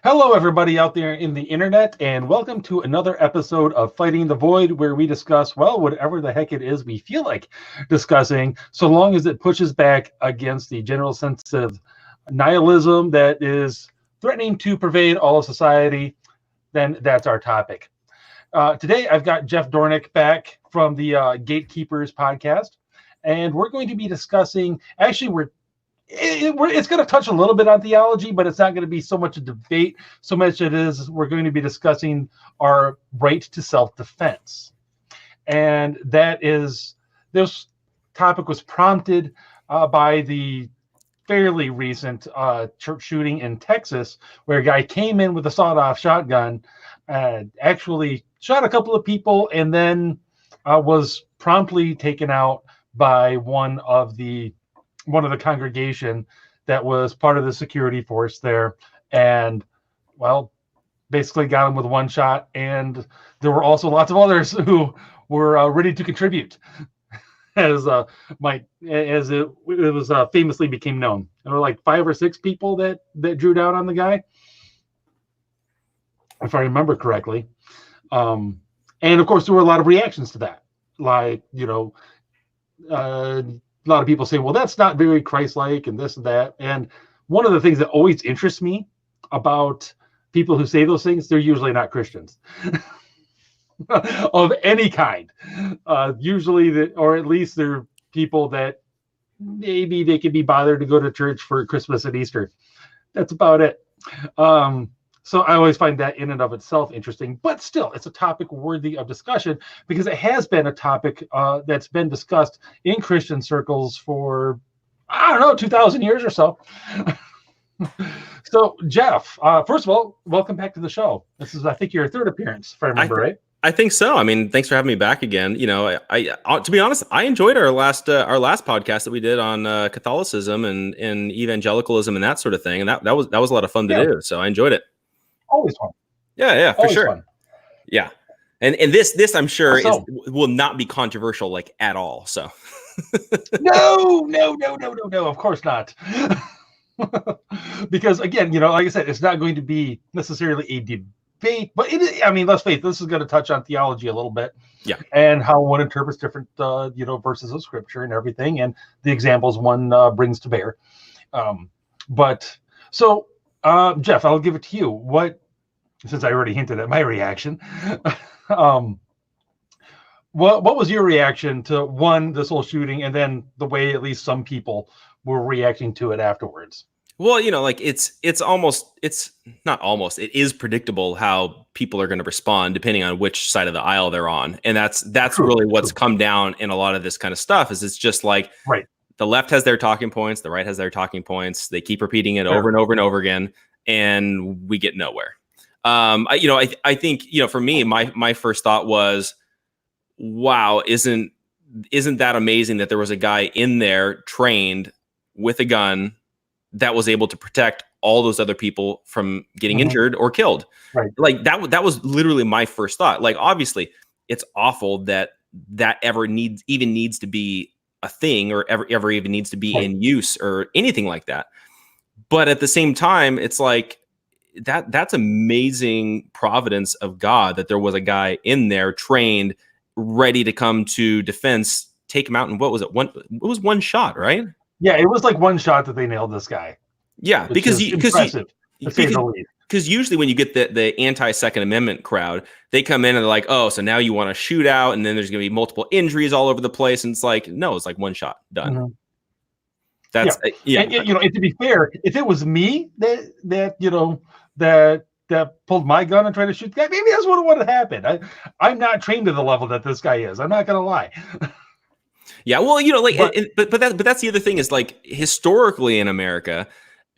Hello, everybody out there in the internet, and welcome to another episode of Fighting the Void, where we discuss, well, whatever the heck it is we feel like discussing, so long as it pushes back against the general sense of nihilism that is threatening to pervade all of society. Then that's our topic. Today, I've got Jeff Dornick back from the Gatekeepers podcast, and we're going to be discussing, it's going to touch a little bit on theology, but it's not going to be so much a debate, so much it is we're going to be discussing our right to self-defense. And this topic was prompted by the fairly recent church shooting in Texas, where a guy came in with a sawed-off shotgun, actually shot a couple of people, and then was promptly taken out by one of the congregation that was part of the security force there, and well, basically got him with one shot. And there were also lots of others who were ready to contribute, as it was famously became known. There were like 5 or 6 people that drew down on the guy, if I remember correctly. And of course, there were a lot of reactions to that, like, a lot of people say, well, that's not very Christ-like and this and that. And one of the things that always interests me about people who say those things, they're usually not Christians of any kind. Usually, or at least they're people that maybe they could be bothered to go to church for Christmas and Easter. That's about it. So I always find that in and of itself interesting, but still, it's a topic worthy of discussion because it has been a topic that's been discussed in Christian circles for, 2,000 years or so. So, Jeff, first of all, welcome back to the show. This is, I think, your 3rd appearance, if I remember right. I think so. I mean, thanks for having me back again. I to be honest, I enjoyed our last podcast that we did on Catholicism and evangelicalism and that sort of thing, and that was a lot of fun to do. So I enjoyed it. Always fun. Yeah, for sure. Fun. Yeah, and this I'm sure will not be controversial like at all. So no, of course not. Because again, like I said, it's not going to be necessarily a debate, but let's face it, this is going to touch on theology a little bit, and how one interprets different verses of scripture and everything, and the examples one brings to bear. Jeff, I'll give it to you. Since I already hinted at my reaction, what was your reaction to this whole shooting, and then the way at least some people were reacting to it afterwards? Well, it is predictable how people are going to respond depending on which side of the aisle they're on, and that's really what's come down in a lot of this kind of stuff. Is it's just like the left has their talking points, the right has their talking points. They keep repeating it over and over and over again, and we get nowhere. I think, for me, my first thought was, wow, isn't that amazing that there was a guy in there trained with a gun that was able to protect all those other people from getting injured or killed. Right. Like that was literally my first thought. Like, obviously it's awful that ever needs to be a thing, or ever even needs to be in use or anything like that. But at the same time, it's like that's amazing providence of God that there was a guy in there trained, ready to come to defense, take him out. And what was it? It was one shot, right? Yeah, it was like one shot that they nailed this guy. Yeah, because usually when you get the anti-Second Amendment crowd, they come in and they're like, oh, so now you want to shoot out, and then there's going to be multiple injuries all over the place. And it's like, no, it's like one shot, done. Mm-hmm. That's And, and to be fair, if it was me that pulled my gun and tried to shoot the guy, maybe that's what would have happened. I'm not trained to the level that this guy is. I'm not going to lie. Yeah, well, but that's the other thing is, like, historically in America,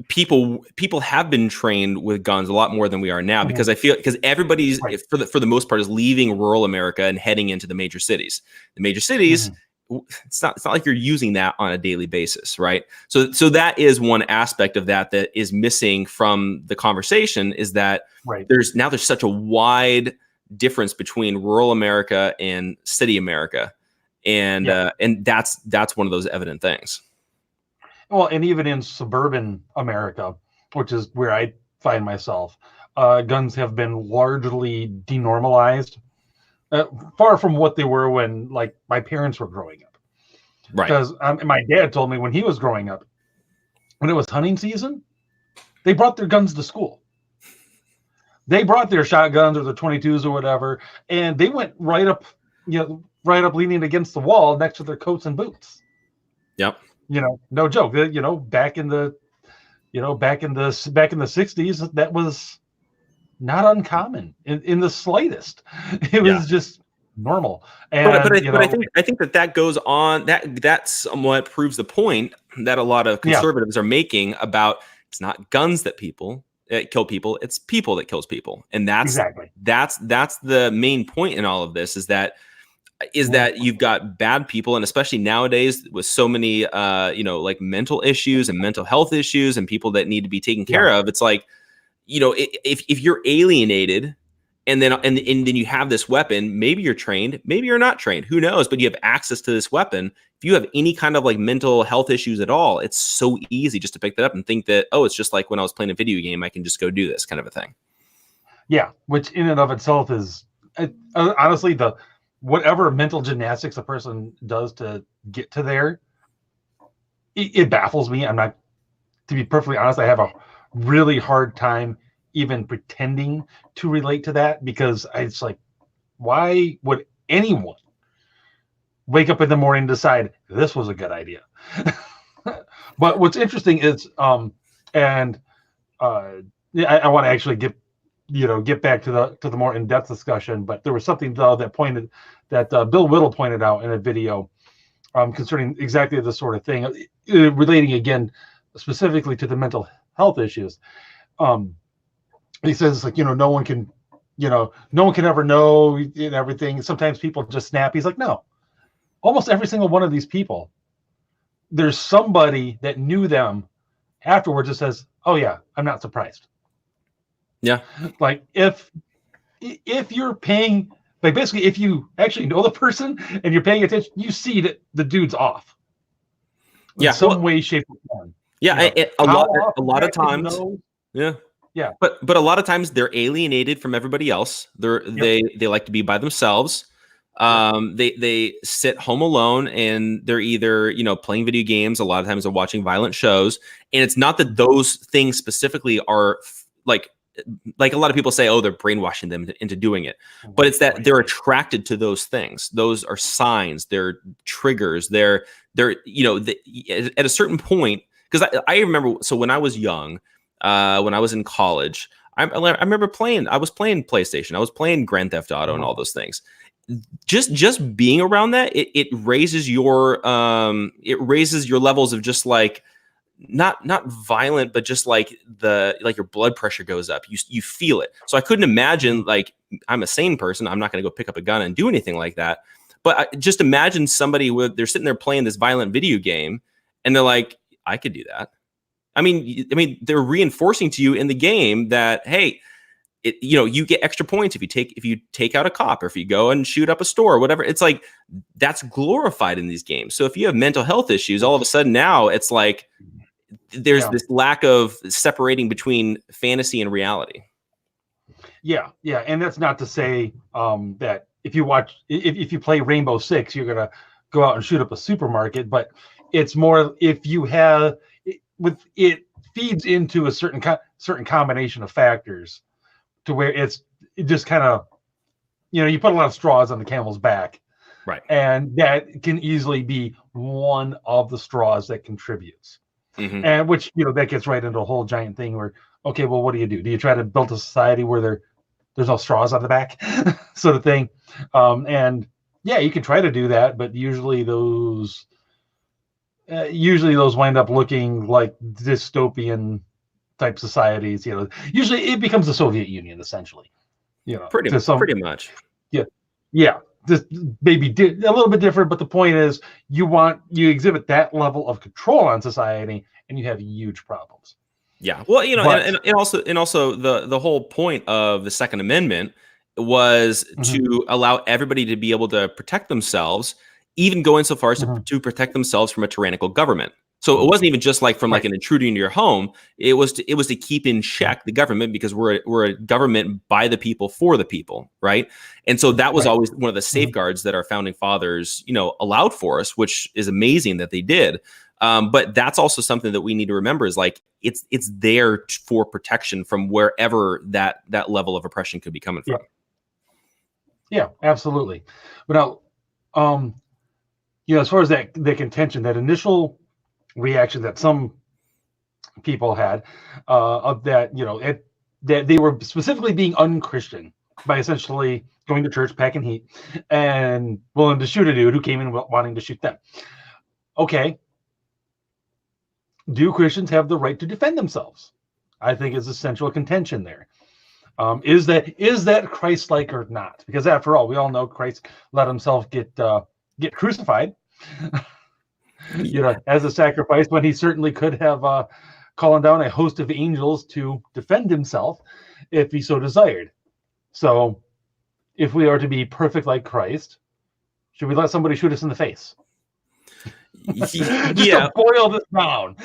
people have been trained with guns a lot more than we are now, because everybody's for the most part is leaving rural America and heading into the major cities. The major cities, it's not like you're using that on a daily basis, right? So that is one aspect of that is missing from the conversation, is that there's such a wide difference between rural America and city America. And that's one of those evident things. Well, and even in suburban America, which is where I find myself, guns have been largely denormalized, far from what they were when, like, my parents were growing up. Right. Because my dad told me when he was growing up, when it was hunting season, they brought their guns to school. They brought their shotguns or their 22s or whatever, and they went right up leaning against the wall next to their coats and boots. Yep. No joke. Back in the 60s, that was not uncommon in the slightest. It was just normal. And I think that goes on. That somewhat proves the point that a lot of conservatives are making about it's not guns that kill people, it's people that kills people. And that's the main point in all of this is that you've got bad people, and especially nowadays with so many like mental issues and mental health issues and people that need to be taken care of. It's like, if you're alienated and then you have this weapon, maybe you're trained, maybe you're not trained, who knows, but you have access to this weapon. If you have any kind of like mental health issues at all, it's so easy just to pick that up and think that, oh, it's just like when I was playing a video game, I can just go do this kind of a thing. Yeah. Which in and of itself is honestly whatever mental gymnastics a person does to get to there, it baffles me. I'm not, to be perfectly honest, I have a really hard time even pretending to relate to that, because it's like, why would anyone wake up in the morning and decide this was a good idea? But what's interesting is, I want to actually get back to the more in-depth discussion, but there was something though that Bill Whittle pointed out in a video concerning exactly this sort of thing, relating again specifically to the mental health issues. He says it's like, no one can ever know and everything. Sometimes people just snap. He's like, no, almost every single one of these people, there's somebody that knew them afterwards that says, oh yeah, I'm not surprised. Yeah. Like if you're paying, like basically if you actually know the person and you're paying attention, you see that the dude's off. In some way, shape, or form. Yeah. A lot of times. Yeah. Yeah. But a lot of times they're alienated from everybody else. They like to be by themselves. They sit home alone and they're either, playing video games. A lot of times they're watching violent shows. And it's not that those things specifically are like a lot of people say, oh, they're brainwashing them into doing it. But it's that they're attracted to those things. Those are signs. They're triggers. They're at a certain point, because I remember, so when I was young, when I was in college, I remember I was playing PlayStation. I was playing Grand Theft Auto and all those things. Just being around that, it raises your levels of just like, not violent, but just like your blood pressure goes up. You feel it. So I couldn't imagine, like, I'm a sane person, I'm not going to go pick up a gun and do anything like that. But just imagine somebody they're sitting there playing this violent video game and they're like, I could do that. I mean, they're reinforcing to you in the game that, hey, you get extra points if you take out a cop or if you go and shoot up a store or whatever. It's like, that's glorified in these games. So if you have mental health issues, all of a sudden now it's like there's this lack of separating between fantasy and reality. Yeah. Yeah. And that's not to say that if you play Rainbow Six, you're going to go out and shoot up a supermarket, but it's more if you have it feeds into a certain combination of factors to where it just kind of, you put a lot of straws on the camel's back. Right. And that can easily be one of the straws that contributes. Mm-hmm. And which, that gets right into a whole giant thing where, okay, well, what do? Do you try to build a society where there's no straws on the back sort of thing? And yeah, you can try to do that, but usually those wind up looking like dystopian type societies. Usually it becomes the Soviet Union, essentially. Pretty much. Yeah. This maybe a little bit different, but the point is, you exhibit that level of control on society, and you have huge problems. Yeah. Well, and also the whole point of the Second Amendment was to allow everybody to be able to protect themselves, even going so far as to protect themselves from a tyrannical government. So it wasn't even just like from like an intruder into your home. It was to keep in check the government, because we're a government by the people for the people, right? And so that was always one of the safeguards that our founding fathers, allowed for us, which is amazing that they did. But that's also something that we need to remember, is like it's there for protection from wherever that level of oppression could be coming from. Yeah, absolutely. But now, as far as the contention, that initial reaction that some people had of that, that they were specifically being unchristian by essentially going to church, packing heat, and willing to shoot a dude who came in wanting to shoot them. Okay. Do Christians have the right to defend themselves? I think is a central contention there. Is that Christ-like or not? Because after all, we all know Christ let himself get crucified, as a sacrifice, when he certainly could have calling down a host of angels to defend himself if he so desired. So, if we are to be perfect like Christ, should we let somebody shoot us in the face? Just to boil this down.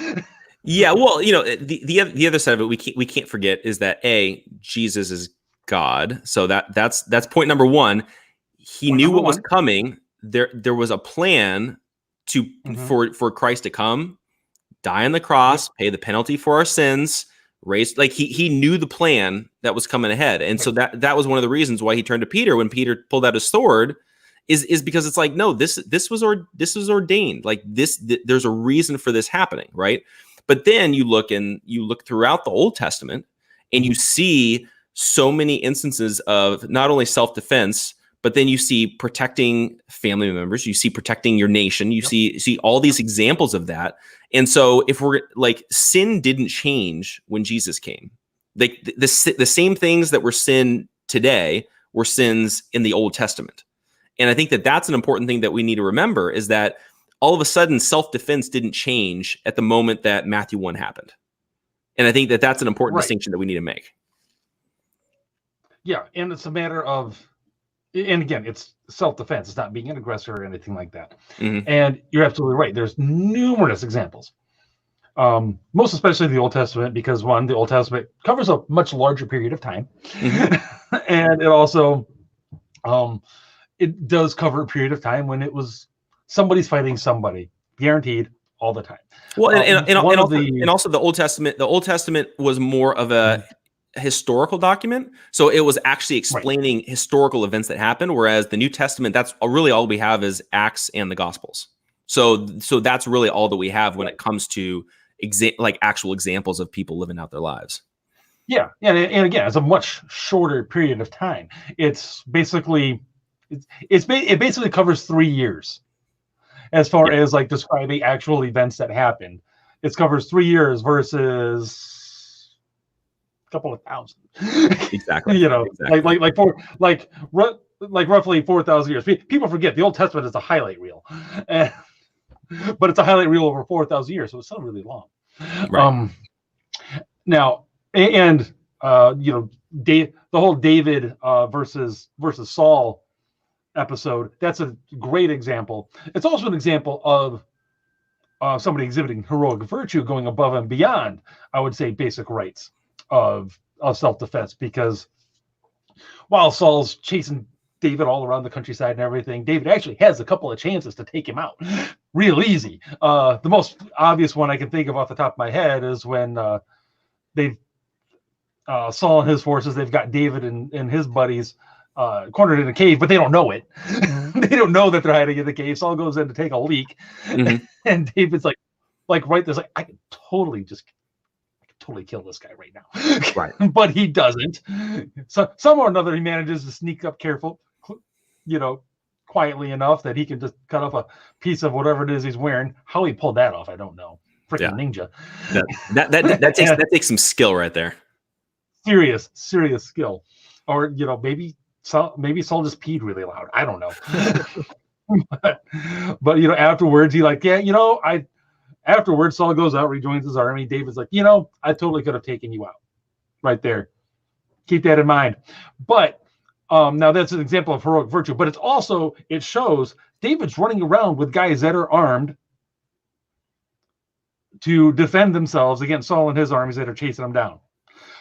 Yeah, well, the other side of it we can't forget is that Jesus is God. So that's point number one. He knew what was coming. There was a plan for Christ to come, die on the cross, pay the penalty for our sins, raise, like he knew the plan that was coming ahead. And so that was one of the reasons why he turned to Peter when Peter pulled out his sword, is because it's like, no, this was ordained. Like there's a reason for this happening, right? But then you look throughout the Old Testament and you see so many instances of not only self-defense, but then you see protecting family members, you see protecting your nation, you see all these examples of that. And so if we're like, sin didn't change when Jesus came. Like the same things that were sin today were sins in the Old Testament. And I think that's an important thing that we need to remember, is that all of a sudden self-defense didn't change at the moment that Matthew 1 happened. And I think that's an important distinction that we need to make. Yeah, and it's a matter of, and again, it's self-defense. It's not being an aggressor or anything like that. Mm-hmm. And you're absolutely right. There's numerous examples, most especially the Old Testament, because the Old Testament covers a much larger period of time. Mm-hmm. And it also, it does cover a period of time when it was somebody's fighting somebody, guaranteed, all the time. Well, and also the Old Testament. The Old Testament was more of a historical document, so it was actually explaining historical events that happened. Whereas the New Testament, that's really all we have is Acts and the Gospels. So that's really all that we have when it comes to actual examples of people living out their lives. Yeah, and again, it's a much shorter period of time. It basically covers 3 years. As far as like describing actual events that happened, it covers 3 years versus a couple of thousand. Exactly. Like roughly 4,000 years. People forget the Old Testament is a highlight reel, but it's a highlight reel over 4,000 years, so it's not really long. Right. Now, and the whole David versus Saul episode, that's a great example. It's also an example of somebody exhibiting heroic virtue, going above and beyond, I would say, basic rights of self-defense, because while Saul's chasing David all around the countryside and everything, David actually has a couple of chances to take him out real easy. The most obvious one I can think of off the top of my head is when Saul and his forces, they've got David and his buddies cornered in a cave, but they don't know it. They don't know that they're hiding in the cave. Saul goes in to take a leak, and David's like right there's like, I could totally kill this guy right now. Right. But he doesn't. So somehow or another he manages to sneak up quietly enough that he can just cut off a piece of whatever it is he's wearing. How he pulled that off, I don't know. Freaking ninja. That takes some skill right there. Serious skill. Or maybe Saul just peed really loud. I don't know. but afterwards afterwards Saul goes out, rejoins his army. David's like, I totally could have taken you out right there. Keep that in mind. But now that's an example of heroic virtue, but it shows David's running around with guys that are armed to defend themselves against Saul and his armies that are chasing them down.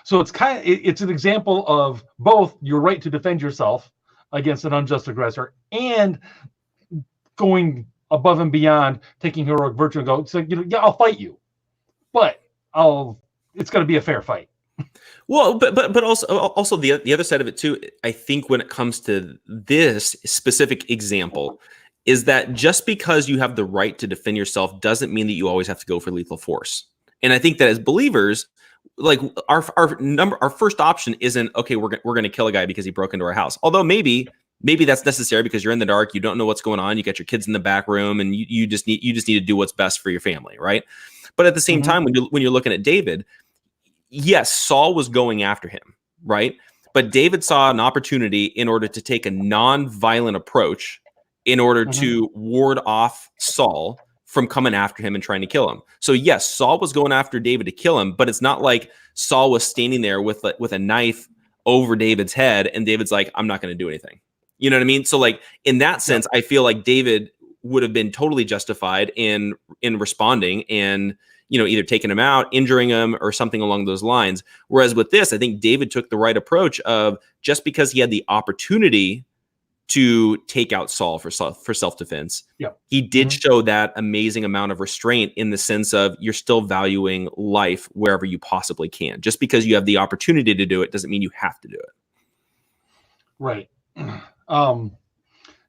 So it's an example of both your right to defend yourself against an unjust aggressor and going above and beyond, taking heroic virtue and go, so, yeah, I'll fight you, but it's going to be a fair fight. Well, but also the other side of it too, I think when it comes to this specific example, is that just because you have the right to defend yourself doesn't mean that you always have to go for lethal force. And I think that as believers, like our first option isn't, okay, we're going to kill a guy because he broke into our house. Although maybe that's necessary because you're in the dark, you don't know what's going on, you got your kids in the back room, and you just need to do what's best for your family, right? But at the same time, when you're looking at David, yes, Saul was going after him, right? But David saw an opportunity in order to take a non-violent approach in order to ward off Saul from coming after him and trying to kill him. So yes, Saul was going after David to kill him, but it's not like Saul was standing there with a knife over David's head and David's like, I'm not going to do anything. You know what I mean? So like in that sense, I feel like David would have been totally justified in responding and, either taking him out, injuring him, or something along those lines. Whereas with this, I think David took the right approach of just because he had the opportunity to take out Saul for self-defense, he did show that amazing amount of restraint in the sense of you're still valuing life wherever you possibly can. Just because you have the opportunity to do it doesn't mean you have to do it. Right. Now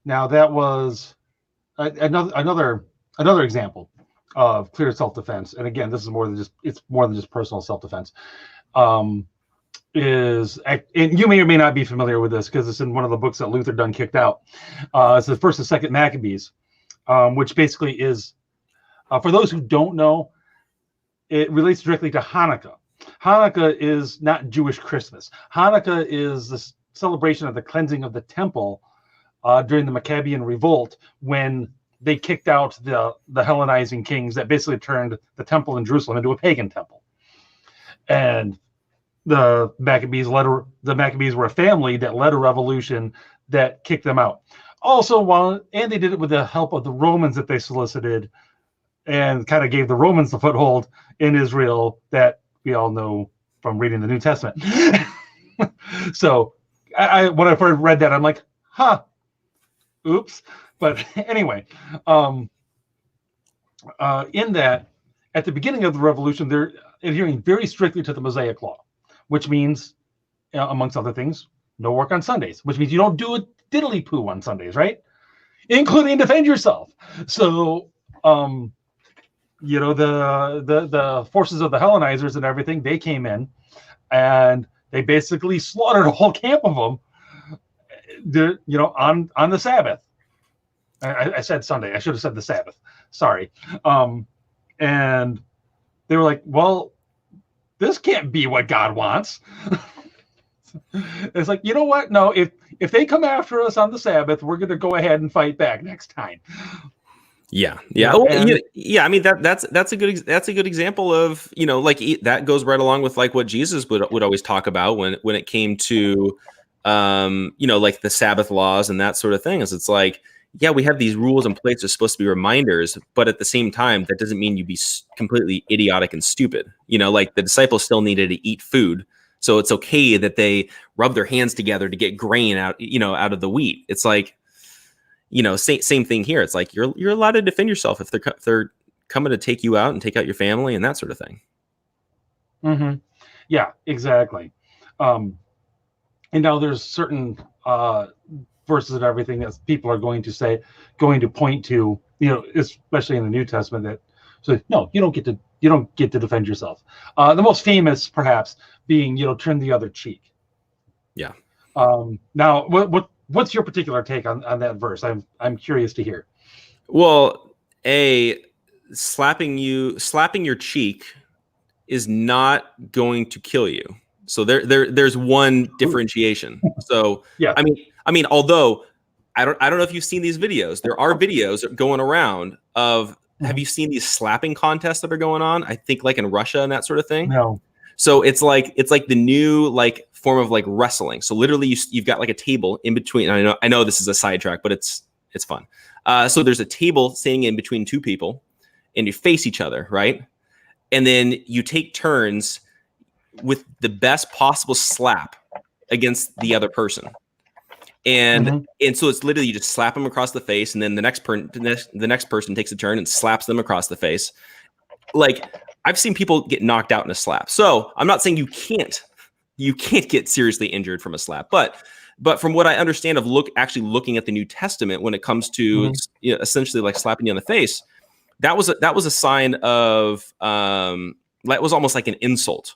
that was another example of clear self-defense. And again, this is more than just personal self-defense. And you may or may not be familiar with this because it's in one of the books that Luther done kicked out. It's the First and Second Maccabees, which basically is, for those who don't know, it relates directly to Hanukkah. Hanukkah is not Jewish Christmas. Hanukkah is the celebration of the cleansing of the temple during the Maccabean revolt, when they kicked out the Hellenizing kings that basically turned the temple in Jerusalem into a pagan temple. And the Maccabees were a family that led a revolution that kicked them out. Also, and they did it with the help of the Romans that they solicited, and kind of gave the Romans the foothold in Israel that we all know from reading the New Testament. So when I first read that, I'm like, oops. But anyway, in that, at the beginning of the revolution, they're adhering very strictly to the Mosaic law, which means, amongst other things, no work on Sundays, which means you don't do a diddly poo on Sundays, right? Including defend yourself. So, the forces of the Hellenizers and everything, they came in and they basically slaughtered a whole camp of them, on the Sabbath. I said Sunday. I should have said the Sabbath. Sorry. And they were like, well, this can't be what God wants. It's like, you know what? No, if they come after us on the Sabbath, we're going to go ahead and fight back next time. Yeah. I mean, that's a good example of, that goes right along with like what Jesus would always talk about when it came to, like the Sabbath laws and that sort of thing. It's like, yeah, we have these rules in place that are supposed to be reminders, but at the same time, that doesn't mean you be completely idiotic and stupid. Like the disciples still needed to eat food. So it's okay that they rub their hands together to get grain out, out of the wheat. It's like, same thing here. It's like, you're allowed to defend yourself if they're coming to take you out and take out your family and that sort of thing. Mm-hmm. Yeah, exactly. And now there's certain, verses and everything that people are going to point to, especially in the New Testament, that so no, you don't get to defend yourself. The most famous, perhaps, being turn the other cheek. Yeah. Now, what's your particular take on that verse? I'm curious to hear. Well, slapping your cheek is not going to kill you. So there's one differentiation. So yeah, I mean, although I don't know if you've seen these videos. There are videos going around of, have you seen these slapping contests that are going on? I think like in Russia and that sort of thing. No. So it's like the new like form of like wrestling. So literally you've got like a table in between. I know this is a sidetrack, but it's fun. So there's a table standing in between two people, and you face each other, right? and then you take turns with the best possible slap against the other person. And so it's literally you just slap them across the face, and then the next person takes a turn and slaps them across the face. Like, I've seen people get knocked out in a slap. So I'm not saying you can't get seriously injured from a slap, but from what I understand of actually looking at the New Testament when it comes to essentially like slapping you on the face, that was a sign of that was almost like an insult.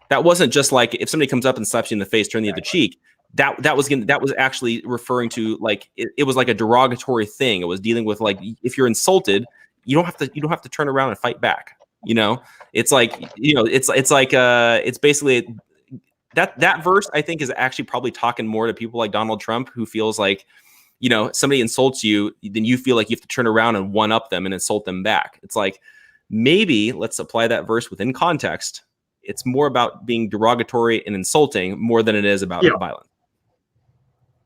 That wasn't just like if somebody comes up and slaps you in the face, turn the other cheek. That was actually referring to like it was like a derogatory thing. It was dealing with like if you're insulted, you don't have to turn around and fight back. It's like it's basically that verse I think is actually probably talking more to people like Donald Trump, who feels like somebody insults you, then you feel like you have to turn around and one up them and insult them back. It's like maybe let's apply that verse within context. It's more about being derogatory and insulting more than it is about violence.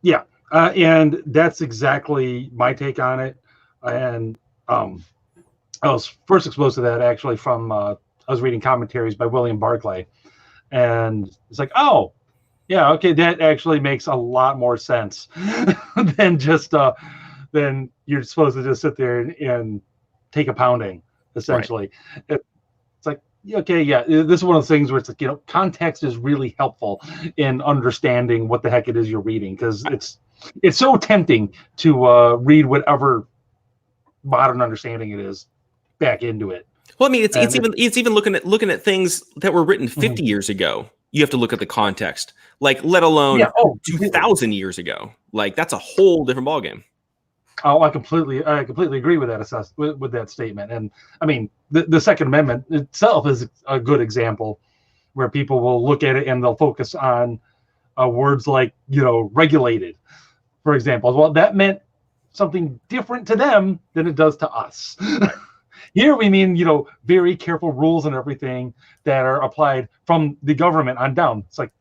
Yeah, and that's exactly my take on it. And I was first exposed to that actually from I was reading commentaries by William Barclay, and it's like, oh, yeah, okay, that actually makes a lot more sense than just than you're supposed to just sit there and take a pounding, essentially. Right. It's like, okay, yeah, this is one of those things where it's like, context is really helpful in understanding what the heck it is you're reading, because it's so tempting to read whatever modern understanding it is back into it. Well, I mean, it's even looking at things that were written 50 years ago. You have to look at the context, like let alone 2,000 years ago. Like that's a whole different ballgame. Oh, I completely agree with that with that statement. And I mean, the Second Amendment itself is a good example where people will look at it and they'll focus on words like regulated, for example. Well, that meant something different to them than it does to us. Here we mean, very careful rules and everything that are applied from the government on down. It's like,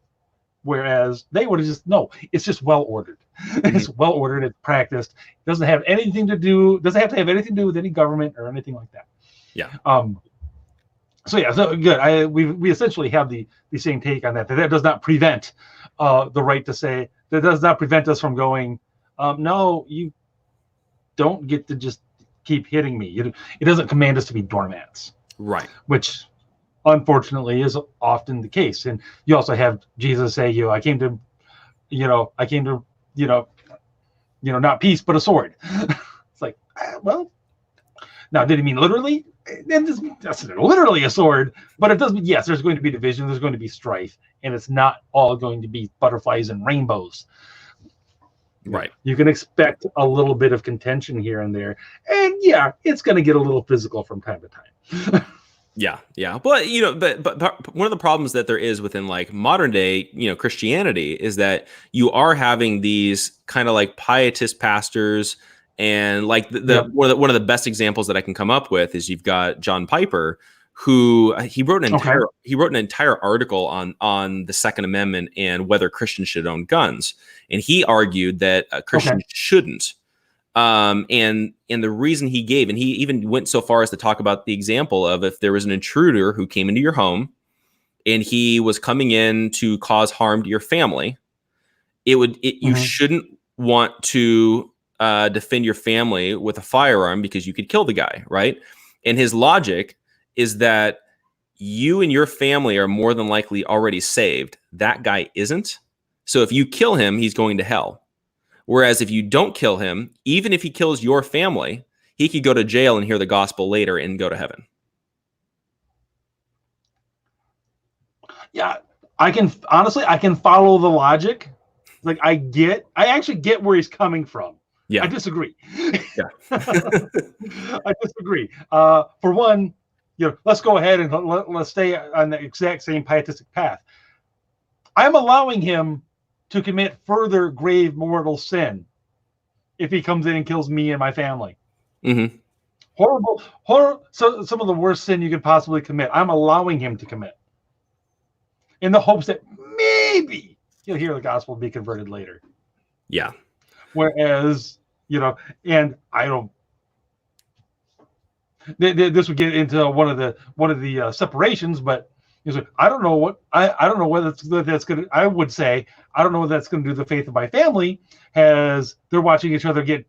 whereas they would have just, no, it's just well ordered. It's well ordered, it's practiced. It doesn't have to have anything to do with any government or anything like that. Yeah. So good. We essentially have the same take on that. That does not prevent the right to say, that does not prevent us from going, no, you don't get to just keep hitting me. It doesn't command us to be doormats. Right. Which unfortunately is often the case. And you also have Jesus say, I came to not peace, but a sword. It's like, well, now did he mean literally? That's literally a sword, but it doesn't. Yes, there's going to be division, there's going to be strife, and it's not all going to be butterflies and rainbows. Right. You can expect a little bit of contention here and there. And yeah, it's going to get a little physical from time to time. Yeah. But but one of the problems that there is within like modern day, Christianity is that you are having these kind of like pietist pastors, and like one of the best examples that I can come up with is you've got John Piper, who he wrote an entire article on the Second Amendment and whether Christians should own guns, and he argued that Christians shouldn't. And the reason he gave, and he even went so far as to talk about the example of if there was an intruder who came into your home and he was coming in to cause harm to your family, you shouldn't want to defend your family with a firearm because you could kill the guy, right? And his logic is that you and your family are more than likely already saved. That guy isn't. So if you kill him, he's going to hell. Whereas if you don't kill him, even if he kills your family, he could go to jail and hear the gospel later and go to heaven. Yeah, I can follow the logic. Like I actually get where he's coming from. Yeah. I disagree. Yeah. I disagree. For one, let's go ahead and let's stay on the exact same pietistic path. I'm allowing him to commit further grave mortal sin if he comes in and kills me and my family. Mm-hmm. Horror. So some of the worst sin you could possibly commit, I'm allowing him to commit, in the hopes that maybe he'll hear the gospel and be converted later. Yeah. Whereas, and I don't. this would get into one of the separations, but I don't know what I don't know whether that's going to. I would say I don't know what that's going to do to the faith of my family, as they're watching each other get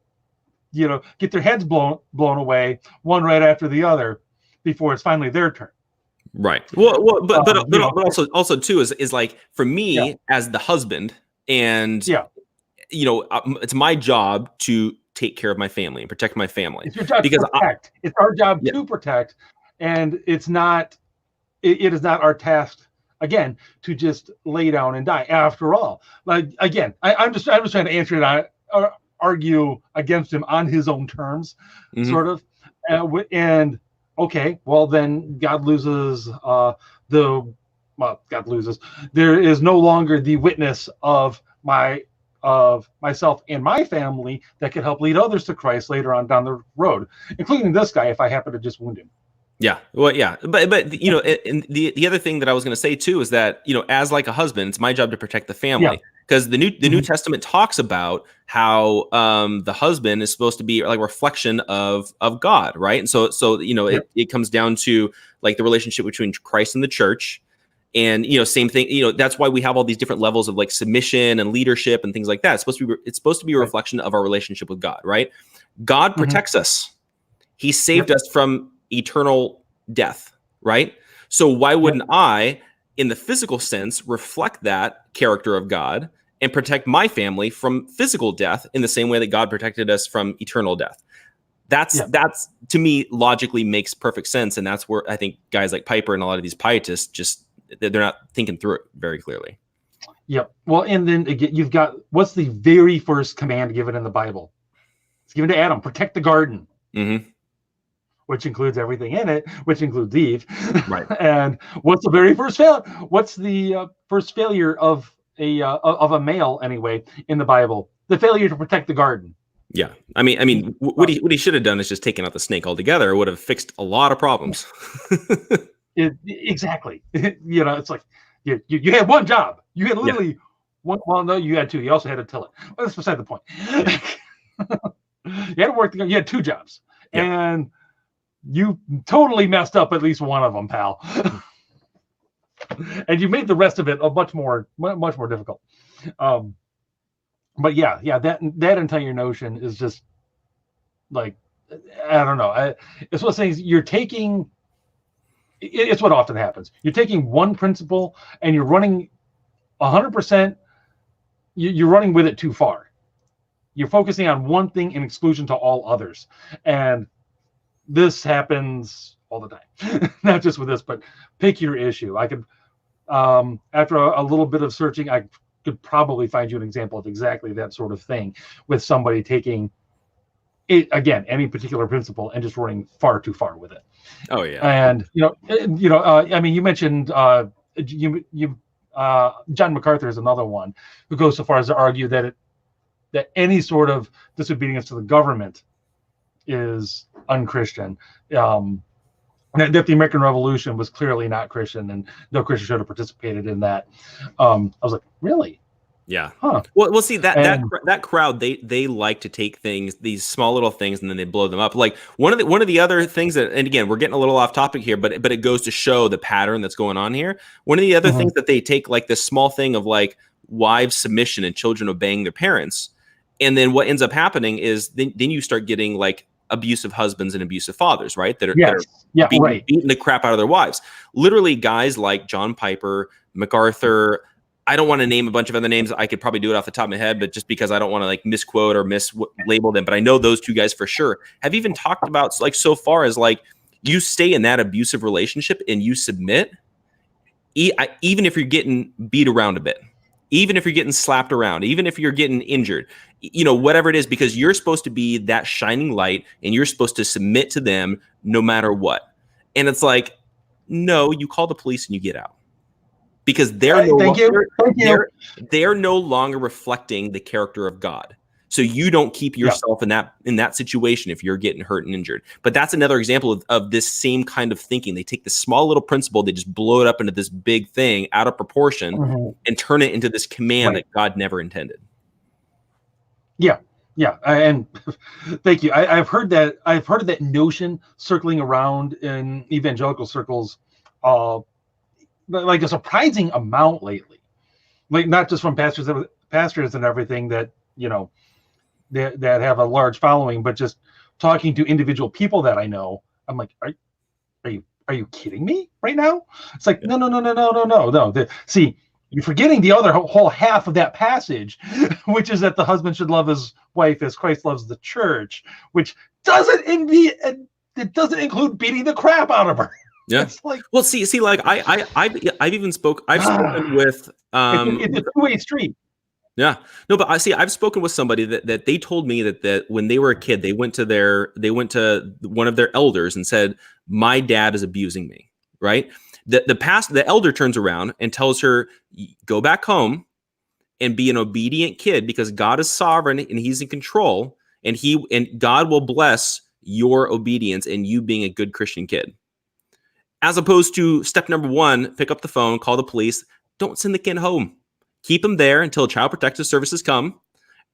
their heads blown away, one right after the other, before it's finally their turn. Right. Well, but also too is like, for me as the husband, and it's my job to take care of my family and protect my family. It's your job to protect. It's our job to protect, and it's not. It is not our task, again, to just lay down and die. After all, like, again, I'm just trying to answer it. Argue against him on his own terms, sort of, and okay, well then God loses God loses. There is no longer the witness of myself and my family that could help lead others to Christ later on down the road, including this guy if I happen to just wound him. Yeah. Well, yeah. But and the other thing that I was going to say too is that, as like a husband, it's my job to protect the family, because the New Testament talks about how the husband is supposed to be like a reflection of God, right? And so it comes down to like the relationship between Christ and the church. And, same thing, that's why we have all these different levels of like submission and leadership and things like that. It's supposed to be a reflection of our relationship with God, right? God protects us. He saved us from eternal death, right? So why wouldn't I, in the physical sense, reflect that character of God and protect my family from physical death in the same way that God protected us from eternal death? That's to me logically makes perfect sense, and that's where I think guys like Piper and a lot of these pietists just, they're not thinking through it very clearly. Yep. Well, and then again, you've got, what's the very first command given in the Bible? It's given to Adam: protect the garden. Which includes everything in it, which includes Eve. Right. And what's the very first What's the first failure of a male, anyway, in the Bible? The failure to protect the garden. Yeah. I mean, what he should have done is just taken out the snake altogether. It would have fixed a lot of problems. Exactly. It's like you had one job. You had literally one. Well, no, you had two. You also had to till it. Well, that's beside the point. You had to work together. You had two jobs, and you totally messed up at least one of them, pal. And you made the rest of it much more difficult. But that entire notion is just like, I don't know. It's one of those things you're taking. It's what often happens. You're taking one principle and you're running 100%. You're running with it too far. You're focusing on one thing in exclusion to all others, and this happens all the time. Not just with this, but pick your issue. I could, after a little bit of searching, I could probably find you an example of exactly that sort of thing, with somebody taking it, again, any particular principle and just running far too far with it. Oh yeah. And I mean, you mentioned John MacArthur is another one who goes so far as to argue that any sort of disobedience to the government is unchristian. That the American Revolution was clearly not Christian, and no Christian should have participated in that. I was like, really? Yeah. Huh. Well, see that crowd, they like to take things, these small little things, and then they blow them up. Like one of the other things that, and again, we're getting a little off topic here, but it goes to show the pattern that's going on here. One of the other things that they take, like this small thing of like wives' submission and children obeying their parents, and then what ends up happening is then you start getting like abusive husbands and abusive fathers, right? That are beating the crap out of their wives. Literally, guys like John Piper, MacArthur. I don't want to name a bunch of other names. I could probably do it off the top of my head, but just because I don't want to like misquote or mislabel them, but I know those two guys for sure have even talked about, like, so far as like, you stay in that abusive relationship and you submit, even if you're getting beat around a bit, even if you're getting slapped around, even if you're getting injured, whatever it is, because you're supposed to be that shining light and you're supposed to submit to them no matter what. And it's like, no, you call the police and you get out. Because they're no longer reflecting the character of God. So you don't keep yourself in that situation if you're getting hurt and injured. But that's another example of this same kind of thinking. They take this small little principle, they just blow it up into this big thing out of proportion and turn it into this command that God never intended. Yeah. Yeah, and thank you. I've heard that. I've heard of that notion circling around in evangelical circles, uh, like a surprising amount lately. Like not just from pastors and everything that that have a large following, but just talking to individual people that I know. I'm like, are you kidding me right now? It's like, no. See, you're forgetting the other whole half of that passage, which is that the husband should love his wife as Christ loves the church, which it doesn't include beating the crap out of her. Yeah. It's like, well, see, like I've spoken with it's a two-way street. Yeah, no, but I've spoken with somebody that they told me that when they were a kid, they went to one of their elders and said, "My dad is abusing me." Right? The elder turns around and tells her, "Go back home and be an obedient kid because God is sovereign and He's in control, and God will bless your obedience and you being a good Christian kid." As opposed to step number 1, pick up the phone, call the police. Don't send the kid home. Keep them there until Child Protective Services come,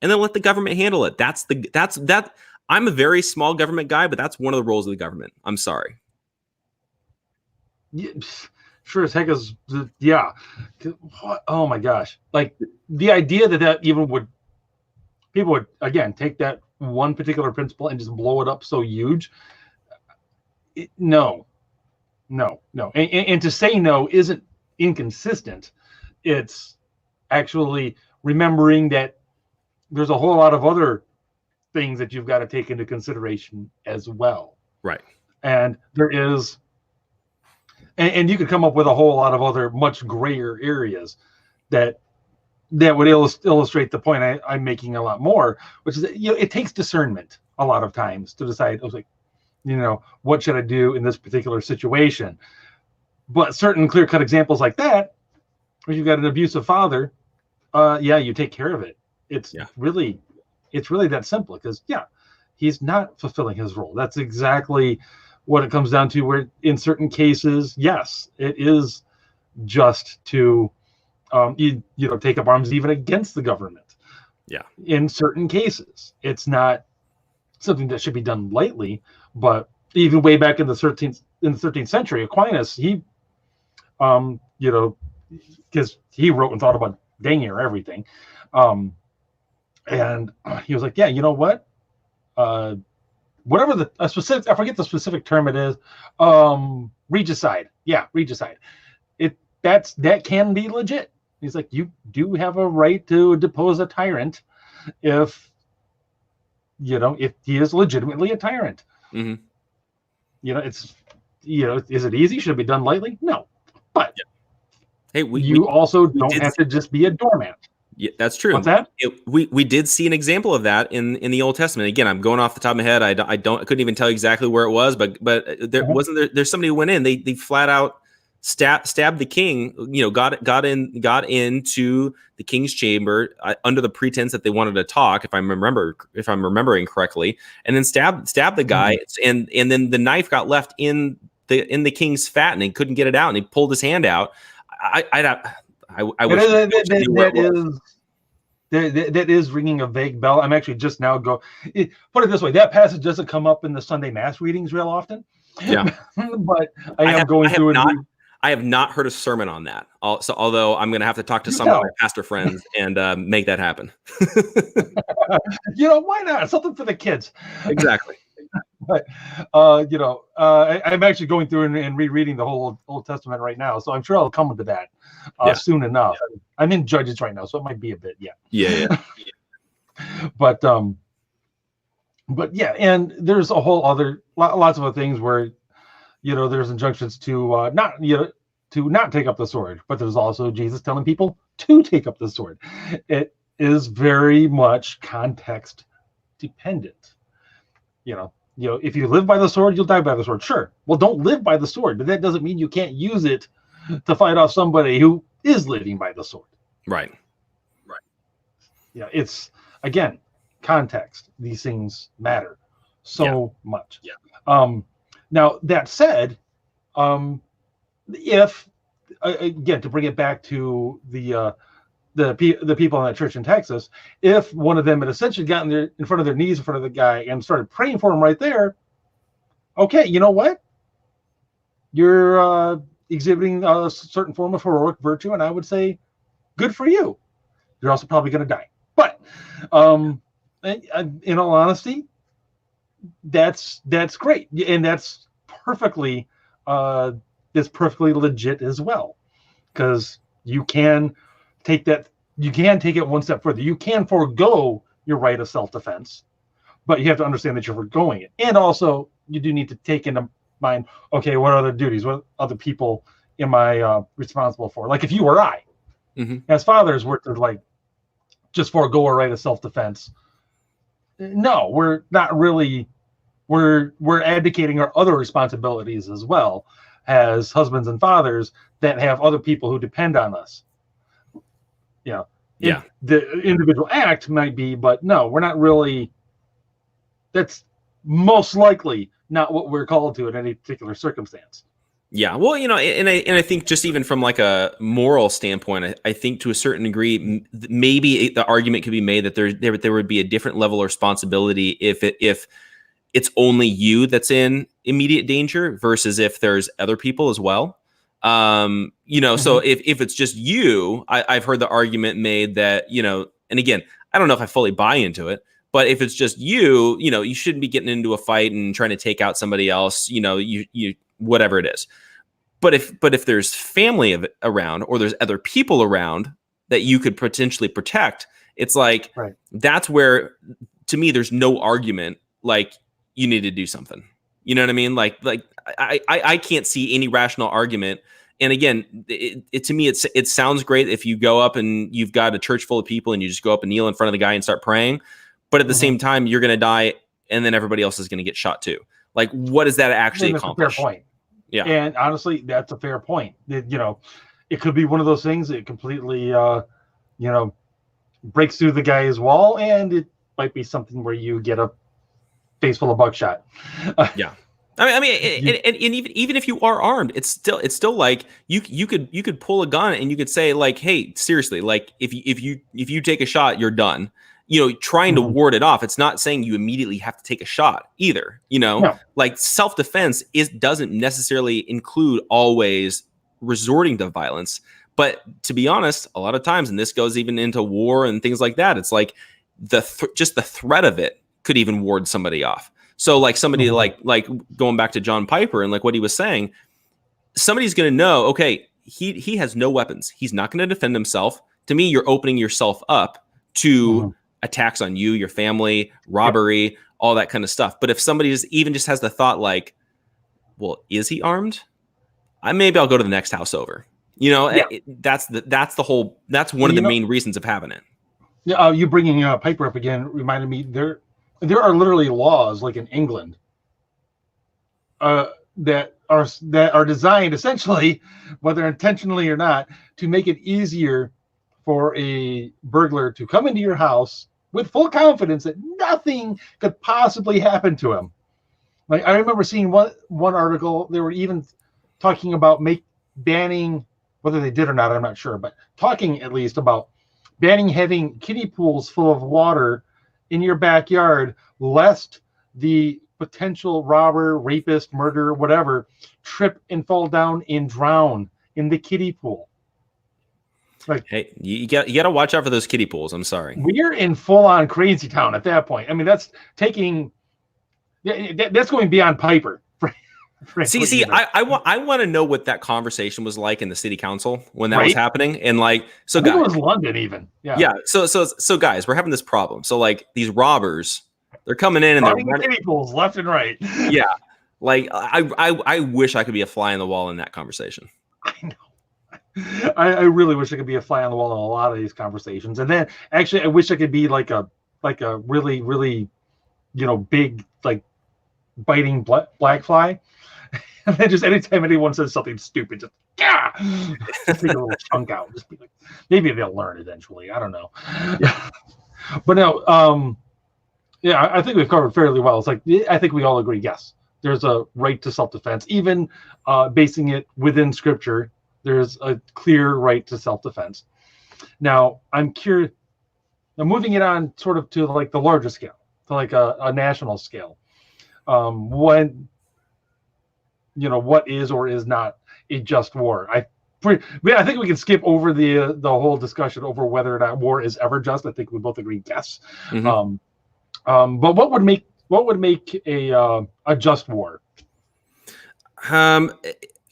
and then let the government handle it. That's that. I'm a very small government guy, but that's one of the roles of the government. I'm sorry. Yeah, sure as heck is. Yeah. Oh my gosh! Like the idea that even people would again take that one particular principle and just blow it up so huge. No. And to say no isn't inconsistent. It's actually remembering that there's a whole lot of other things that you've got to take into consideration as well. Right. And there is, and you could come up with a whole lot of other much grayer areas that would illustrate the point I'm making a lot more, which is that, it takes discernment a lot of times to decide, I was like, what should I do in this particular situation? But certain clear-cut examples like that, where you've got an abusive father, you take care of it. It's really that simple because he's not fulfilling his role. That's exactly what it comes down to, where in certain cases, yes, it is just to take up arms even against the government. Yeah. In certain cases, it's not something that should be done lightly, but even way back in the 13th century, Aquinas, he because he wrote and thought about dang near everything. And he was like, yeah, you know what? Whatever I forget the specific term it is, regicide. Yeah, regicide. That can be legit. He's like, you do have a right to depose a tyrant if he is legitimately a tyrant. Mm-hmm. Is it easy? Should it be done lightly? No. But hey, we also don't have to just be a doormat. Yeah, that's true. What's that? We did see an example of that in the Old Testament. Again, I'm going off the top of my head. I couldn't even tell you exactly where it was, but there's somebody who went in. They flat out stabbed the king. Got into the king's chamber under the pretense that they wanted to talk, if I'm remembering correctly, and then stabbed the guy, and then the knife got left in the king's fat, and he couldn't get it out, and he pulled his hand out. I wish that is ringing a vague bell. I'm actually just now put it this way: that passage doesn't come up in the Sunday Mass readings real often. Yeah, but I have not heard a sermon on that. So, although I'm going to have to talk to some of my pastor friends and make that happen. Why not? Something for the kids. Exactly. But I'm actually going through and rereading the whole Old Testament right now, so I'm sure I'll come to that soon enough. Yeah. I'm in Judges right now, so it might be a bit. Yeah. But yeah, and there's a whole other lots of other things where there's injunctions to not take up the sword, but there's also Jesus telling people to take up the sword. It is very much context dependent. If you live by the sword, you'll die by the sword. Sure. Well, don't live by the sword, but that doesn't mean you can't use it to fight off somebody who is living by the sword. Right. Yeah. It's again, context. These things matter so much. Yeah. Now that said, if again, to bring it back to the the people in that church in Texas, if one of them had essentially gotten in front of their knees in front of the guy and started praying for him right there, okay, you know what? You're exhibiting a certain form of heroic virtue, and I would say, good for you. You're also probably going to die. But in all honesty, that's great, and that's perfectly legit as well, because you can take it one step further. You can forego your right of self-defense, but you have to understand that you're foregoing it. And also, you do need to take into mind, okay, what other duties, what other people am I responsible for? Like if you or I, as fathers, were to like just forego our right of self-defense, no, we're not really. We're abdicating our other responsibilities as well as husbands and fathers that have other people who depend on us. Yeah. The individual act might be, but no, we're not really. That's most likely not what we're called to in any particular circumstance. Yeah, well, and I think just even from like a moral standpoint, I think to a certain degree, maybe the argument could be made that there would be a different level of responsibility if it's only you that's in immediate danger versus if there's other people as well. So if it's just you, I've heard the argument made that, and again, I don't know if I fully buy into it, but if it's just you, you shouldn't be getting into a fight and trying to take out somebody else, you whatever it is. But if there's family around or there's other people around that you could potentially protect, it's like, that's where, to me, there's no argument like you need to do something. You know what I mean? Like I can't see any rational argument. And again, to me, it sounds great if you go up and you've got a church full of people and you just go up and kneel in front of the guy and start praying. But at the same time, you're going to die, and then everybody else is going to get shot too. Like, what does that actually accomplish? Fair point. Yeah, and honestly, that's a fair point. It could be one of those things that completely, breaks through the guy's wall, and it might be something where you get a face full of buckshot. Yeah. I mean, and even if you are armed, it's still like you could pull a gun and you could say like, hey, seriously, like if you take a shot, you're done. Trying to ward it off. It's not saying you immediately have to take a shot either. No. Like self-defense doesn't necessarily include always resorting to violence. But to be honest, a lot of times, and this goes even into war and things like that, it's like just the threat of it could even ward somebody off. So like somebody like going back to John Piper and like what he was saying, somebody's going to know, okay, he has no weapons. He's not going to defend himself. To me, you're opening yourself up to attacks on you, your family, robbery, all that kind of stuff. But if somebody just has the thought like, well, is he armed? Maybe I'll go to the next house over. That's one of the main reasons of having it. Yeah, you bringing Piper up again reminded me there are literally laws like in England that are designed essentially, whether intentionally or not, to make it easier for a burglar to come into your house with full confidence that nothing could possibly happen to him. Like I remember seeing one article, they were even talking about banning, whether they did or not, I'm not sure, but talking at least about banning having kiddie pools full of water in your backyard, lest the potential robber, rapist, murderer, whatever, trip and fall down and drown in the kiddie pool. Like, hey, you got to watch out for those kiddie pools. I'm sorry. We're in full-on crazy town at that point. I mean, that's going beyond Piper. See, I want to know what that conversation was like in the city council when that was happening, and like, so I think it was London even. Yeah. So guys, we're having this problem. So like these robbers, they're coming in and they're running kiddie pools left and right. Yeah, like I wish I could be a fly on the wall in that conversation. I know. I really wish I could be a fly on the wall in a lot of these conversations. And then actually I wish I could be like a really, really, big, like biting black fly. And then just anytime anyone says something stupid, just take a little chunk out. Just be like, maybe they'll learn eventually. I don't know. Yeah. But no, I think we've covered fairly well. It's like, I think we all agree, yes, there's a right to self-defense, even basing it within scripture. There's a clear right to self-defense. Now, I'm curious. Now, moving it on sort of to like the larger scale, to like a national scale. When what is or is not a just war? I think we can skip over the whole discussion over whether or not war is ever just. I think we both agree yes. Mm-hmm. But what would make a just war?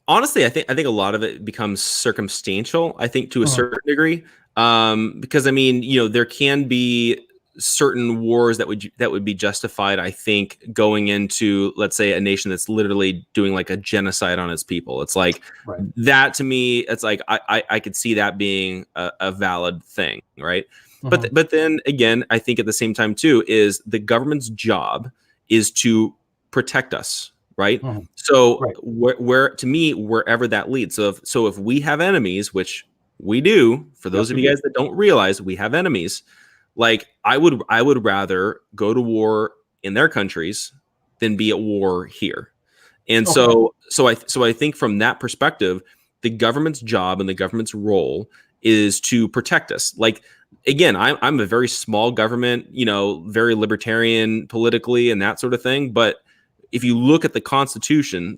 Honestly, I think a lot of it becomes circumstantial. I think to a certain degree, because I mean, there can be certain wars that would be justified. I think going into, let's say, a nation that's literally doing like a genocide on its people. It's like that to me. It's like I could see that being a valid thing, right? But then again, I think at the same time too is the government's job is to protect us. Right. So where to me, wherever that leads. So if we have enemies, which we do, for those of you guys that don't realize, we have enemies. Like I would rather go to war in their countries than be at war here. And so I think from that perspective, the government's job and the government's role is to protect us. Like, again, I'm a very small government, very libertarian politically and that sort of thing. But if you look at the Constitution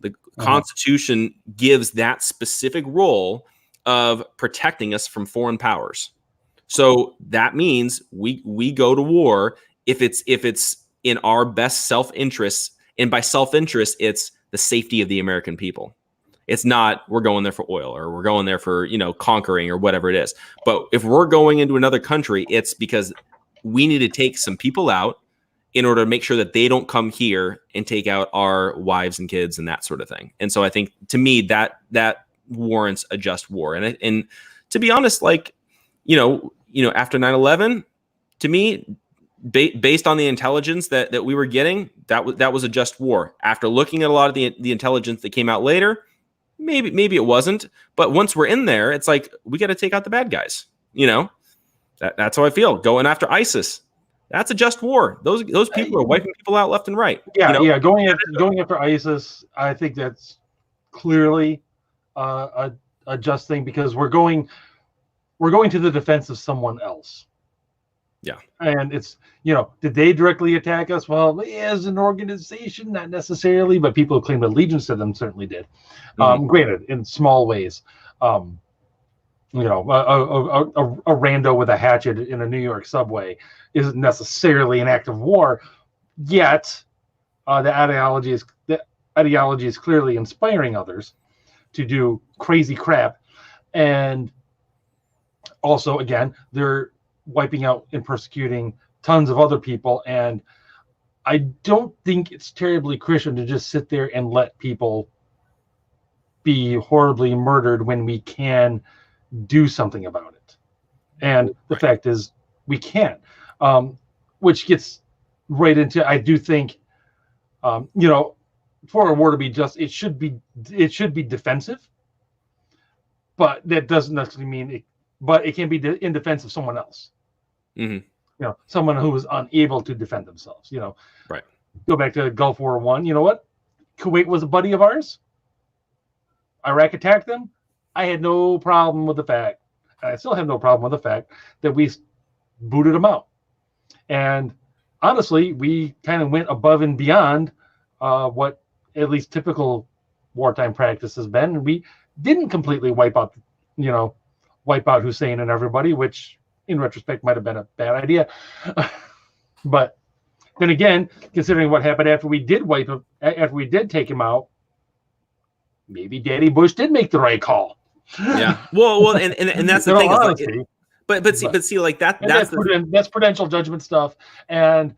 gives that specific role of protecting us from foreign powers. So that means we go to war if it's in our best self-interest, and by self-interest, it's the safety of the American people. It's not we're going there for oil or we're going there for conquering or whatever it is. But if we're going into another country, it's because we need to take some people out in order to make sure that they don't come here and take out our wives and kids and that sort of thing. And so I think, to me, that warrants a just war. And to be honest, like, after 9/11, to me, based on the intelligence that we were getting, that was a just war. After looking at a lot of the intelligence that came out later, maybe it wasn't. But once we're in there, it's like, we got to take out the bad guys. That's how I feel. Going after ISIS, that's a just war. Those people are wiping people out left and right. Yeah. Going after ISIS, I think that's clearly a just thing, because we're going to the defense of someone else. Yeah. And it's, did they directly attack us? Well, as an organization, not necessarily, but people who claim allegiance to them certainly did. Granted, in small ways. A rando with a hatchet in a New York subway isn't necessarily an act of war, yet the ideology is clearly inspiring others to do crazy crap. And also, again, they're wiping out and persecuting tons of other people. And I don't think it's terribly Christian to just sit there and let people be horribly murdered when we can do something about it. And the fact is, we can, which gets right into, I do think, for a war to be just, it should be defensive, but that doesn't necessarily mean but it can be in defense of someone else. Someone who is unable to defend themselves. Go back to Gulf War I. You know what? Kuwait was a buddy of ours. Iraq attacked them. I had no problem with the fact, and I still have no problem with the fact, that we booted them out. And honestly, we kind of went above and beyond what at least typical wartime practice has been. And we didn't completely wipe out Hussein and everybody, which in retrospect might have been a bad idea. But then again, considering what happened after we did take him out, maybe Daddy Bush did make the right call. Yeah. Well, and that's the thing. Honesty, but see, like that's prudential judgment stuff. And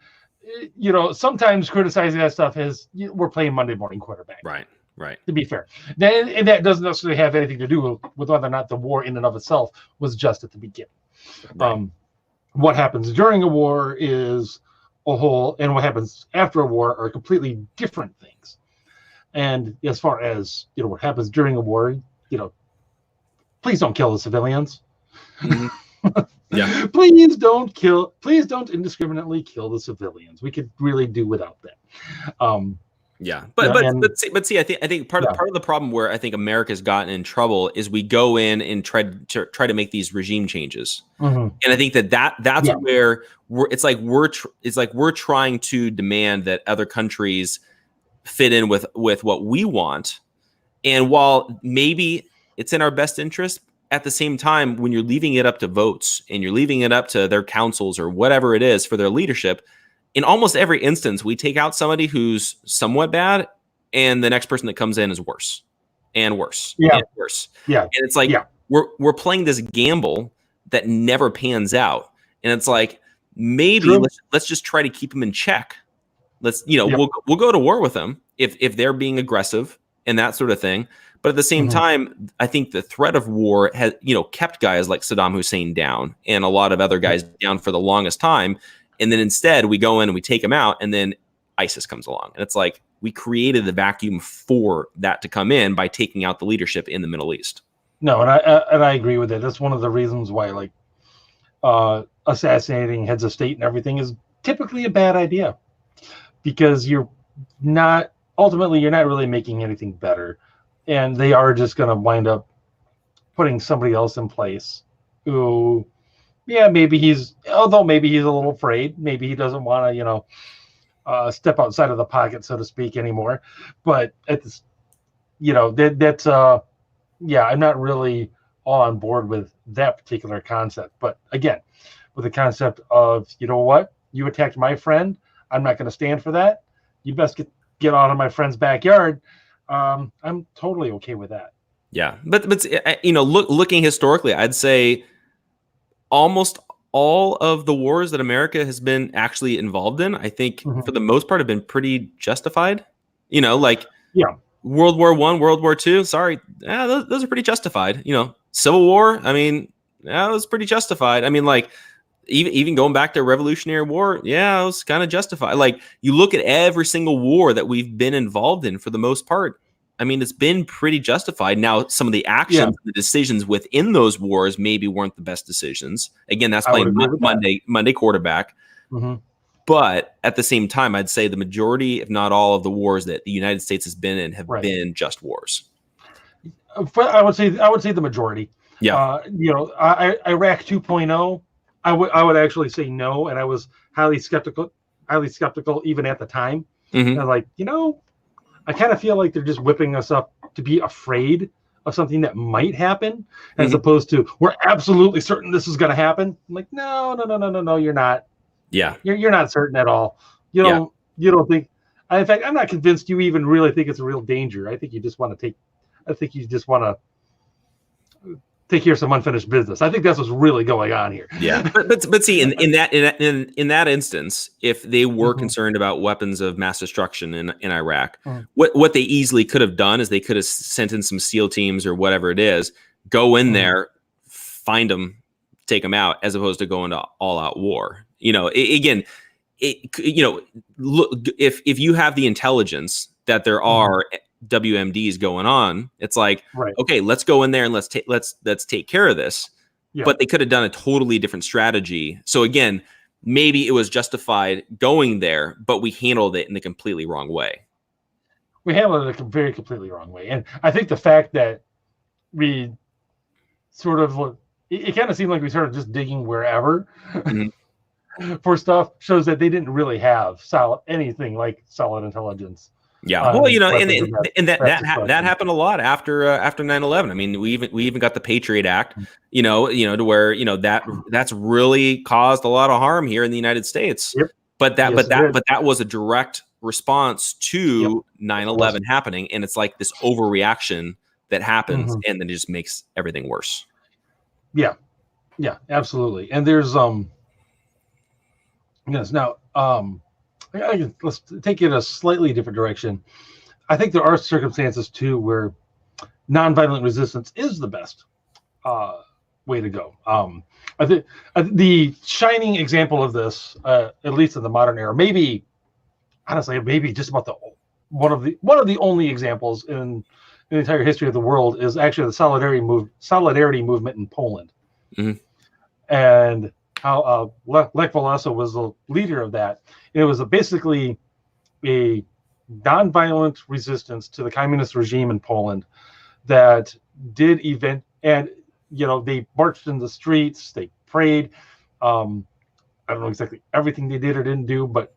sometimes criticizing that stuff is we're playing Monday morning quarterback. Right. To be fair, and that doesn't necessarily have anything to do with whether or not the war in and of itself was just at the beginning. Right. What happens during a war is a whole, and what happens after a war are completely different things. And as far as what happens during a war, please don't kill the civilians. Yeah. Please don't indiscriminately kill the civilians. We could really do without that. Yeah, but see, I think part of the problem where I think America's gotten in trouble is we go in and try to make these regime changes, and I think that's where it's like we're trying to demand that other countries fit in with what we want, and while maybe it's in our best interest, at the same time, when you're leaving it up to votes and you're leaving it up to their councils or whatever it is for their leadership. In almost every instance, we take out somebody who's somewhat bad, and the next person that comes in is worse and worse and worse. Yeah, and it's like we're playing this gamble that never pans out, and it's like maybe let's just try to keep them in check. Let's we'll go to war with them if they're being aggressive and that sort of thing. But at the same time, I think the threat of war has kept guys like Saddam Hussein down and a lot of other guys down for the longest time. And then instead we go in and we take them out, and then ISIS comes along. And it's like we created the vacuum for that to come in by taking out the leadership in the Middle East. No, and I agree with it. That's one of the reasons why assassinating heads of state and everything is typically a bad idea, because you're not really making anything better. And they are just going to wind up putting somebody else in place who, maybe he's a little afraid. Maybe he doesn't want to, step outside of the pocket, so to speak, anymore. But it's, I'm not really all on board with that particular concept. But again, with the concept of, you attacked my friend, I'm not going to stand for that. You best get out of my friend's backyard. I'm totally okay with that. Yeah, but looking historically, I'd say almost all of the wars that America has been actually involved in, I think for the most part have been pretty justified. World War I, World War II. Sorry, those are pretty justified. Civil War. I mean, that was pretty justified. I mean, even going back to Revolutionary War, it was kind of justified. Like, you look at every single war that we've been involved in for the most part, I mean, it's been pretty justified. Now, some of the actions, the decisions within those wars maybe weren't the best decisions. Again, that's playing Monday quarterback. But at the same time, I'd say the majority, if not all, of the wars that the United States has been in have been just wars. I would say the majority. Yeah. Iraq 2.0. I would actually say no, and I was highly skeptical even at the time. And I was I kind of feel like they're just whipping us up to be afraid of something that might happen, as opposed to we're absolutely certain this is going to happen. I'm like, no, you're not. Yeah, you're not certain at all. You don't think. In fact, I'm not convinced you even really think it's a real danger. I think you just want to take care of some unfinished business. I think that's what's really going on here. Yeah, but see, in that instance, if they were concerned about weapons of mass destruction in Iraq, what they easily could have done is they could have sent in some SEAL teams or whatever it is, go in there, find them, take them out, as opposed to going to all out war. Look, if you have the intelligence that there are WMDs going on, it's like, okay, let's go in there and let's take care of this. But they could have done a totally different strategy. So again, maybe it was justified going there, but we handled it in the completely wrong way. We handled it completely wrong way. And I think the fact that we sort of, it kind of seemed like we started just digging wherever for stuff, shows that they didn't really have anything like solid intelligence. Yeah, well, and that happened a lot after 9/11. I mean, we even got the Patriot Act, to where that's really caused a lot of harm here in the United States. But that was a direct response to 9/11 happening, and it's like this overreaction that happens, and then it just makes everything worse. Yeah, absolutely. And there's let's take it a slightly different direction. I think there are circumstances too where nonviolent resistance is the best way to go. I think the shining example of this, at least in the modern era, maybe just about one of the only examples in the entire history of the world, is actually the solidarity movement in Poland, and how Lech Walesa was the leader of that. It was basically a nonviolent resistance to the communist regime in Poland that did event, and they marched in the streets, they prayed. I don't know exactly everything they did or didn't do, but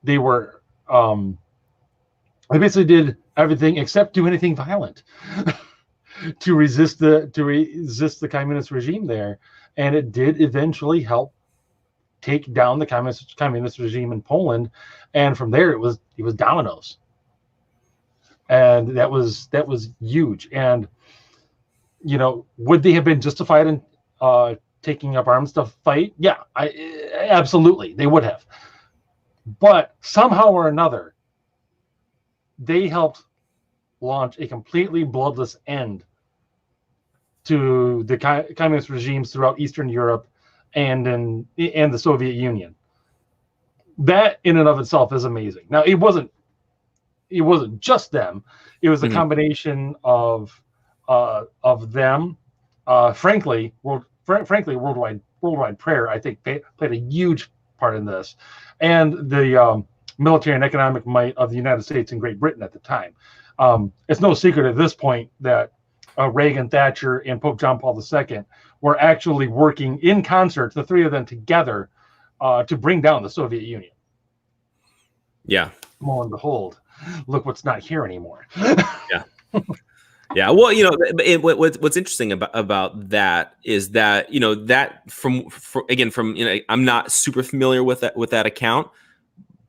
they were they basically did everything except do anything violent to resist the communist regime there, and it did eventually help take down the communist regime in Poland, and from there it was dominoes, and that was huge. And would they have been justified in taking up arms to fight? Yeah, absolutely, they would have. But somehow or another, they helped launch a completely bloodless end to the communist regimes throughout Eastern Europe and the Soviet Union. That in and of itself is amazing. Now, it wasn't just them. It was a combination of them. Frankly, worldwide prayer, I think, played a huge part in this, and the military and economic might of the United States and Great Britain at the time. It's no secret at this point that Reagan, Thatcher, and Pope John Paul II were actually working in concert, the three of them together, to bring down the Soviet Union. Yeah. Lo and behold, look what's not here anymore. Yeah. Yeah. Well, what's interesting about that is that, that from I'm not super familiar with that account,